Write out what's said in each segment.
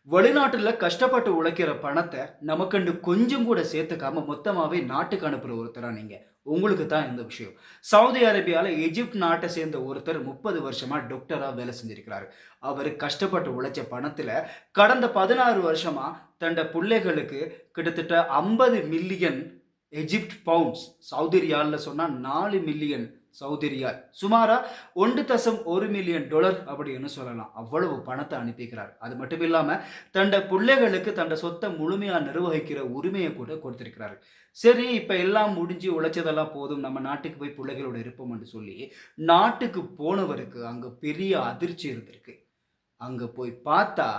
வெளிநாட்டுல கஷ்டப்பட்டு உழைக்கிற பணத்த நமக்கண்டு கொஞ்சம் கூட சேர்த்துக்காம மொத்தமாவே நாட்டுக்கு அனுப்புற ஒருத்தரா நீங்க. உங்களுக்கு தான் இந்த விஷயம். சவுதி அரேபியால எஜிப்ட் நாட்ட சேர்ந்த ஒருத்தர் 30 வருஷமா டாக்டரா வேலை செஞ்சிருக்கிறாரு. அவரு கஷ்டப்பட்டு உழைச்ச பணத்துல கடந்த 16 வருஷமா தன்ட புள்ளைகளுக்கு கிட்டத்தட்ட 50 மில்லியன் எஜிப்ட் பவுண்ட்ஸ், சவுதி ரியால்ல சொன்னா 4 மில்லியன் சவுதி ரியால். சுமாரா $1.1 மில்லியன் அப்படின்னு சொல்லலாம். அவ்வளவு பணத்த அனுப்பியிருக்கிறார். அது மட்டும் இல்லாம தன்ட புள்ளைகளுக்கு தன்ட சொத்த முழுமையா நிர்வகிக்கிற உரிமைய கூட கொடுத்திருக்கிறாரு. சரி, இப்ப எல்லாம் முடிஞ்சு உழைச்சதெல்லாம் போதும். நம்ம நாட்டுக்கு போய் புள்ளைகளோட இருப்போம்ன்னு சொல்லி, நாட்டுக்கு போனவருக்கு அங்க பெரிய அதிர்ச்சி இருந்திருக்கு. அங்க போய் பார்த்தா,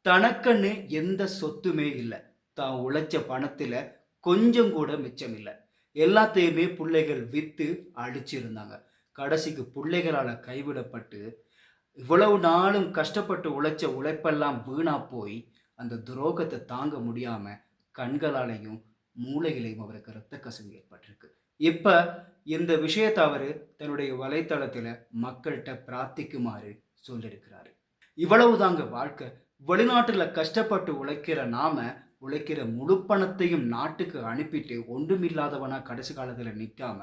தனக்குன்னு எந்த சொத்துமே இல்ல. தான் உழைச்ச பணத்தில கொஞ்சம் கூட மிச்சம் இல்ல. எல்லாத்தையுமே புள்ளைகள் வித்து அழிச்சிருந்தாங்க. கடைசிக்கு புள்ளைகளால கைவிடப்பட்டு, இவ்வளவு நாளும் கஷ்டப்பட்டு உழைச்ச உழைப்பெல்லாம் வீணா போய், அந்த துரோகத்த தாங்க முடியாம கண்களாலயும், மூளையிலயும் அவருக்கு இரத்த கசிவு ஏற்பட்டிருக்கு. இப்ப இந்த விஷயத்த அவரு தன்னுடைய வலைத்தளத்தில மக்கள்ட்ட பிரார்த்திக்குமாறு சொல்லியிருக்கிறாரு. இவ்வளவுதாங்க வாழ்க்கை. வெளிநாட்டுல கஷ்டப்பட்டு உழைக்கிற நாம, உழைக்கிற முழு பணத்தையும் நாட்டுக்கு அனுப்பிட்டு ஒன்றுமில்லாதவனா கடைசி காலத்துல நிக்காம,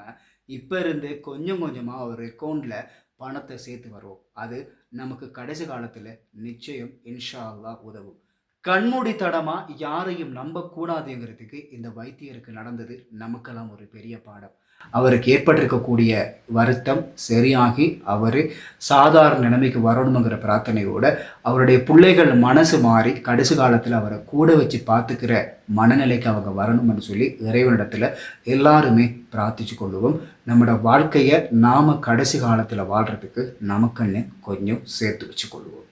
இப்ப இருந்தே கொஞ்சம் கொஞ்சமா ஒரு அக்கவுண்ட்ல பணத்த சேர்த்து வருவோம். அது நமக்கு கடைசி காலத்துல நிச்சயம் இன்ஷா அல்லாஹ் உதவும். கண்மூடித்தனமா யாரையும் நம்பக்கூடாதுங்கிறதுக்கு இந்த வைத்தியருக்கு நடந்தது நமக்கெல்லாம் ஒரு பெரிய பாடம். அவருக்கு ஏற்பட்டிருக்கக்கூடிய வருத்தம் சரியாகி அவரு சாதாரண நிலைமைக்கு வரணுங்கிற பிரார்த்தனையோட, அவருடைய புள்ளைகள் மனசு மாறி கடைசி காலத்துல அவர கூட வச்சு பார்த்துக்கிற மனநிலைக்கு அவங்க வரணும்னு சொல்லி இறைவனிடத்துல எல்லாருமே பிரார்த்திச்சு கொள்ளுவோம். நம்மோட வாழ்க்கைய நாம கடைசி காலத்துல வாழ்றதுக்கு நமக்குன்னு கொஞ்சம் சேர்த்து வச்சு கொள்வோம்.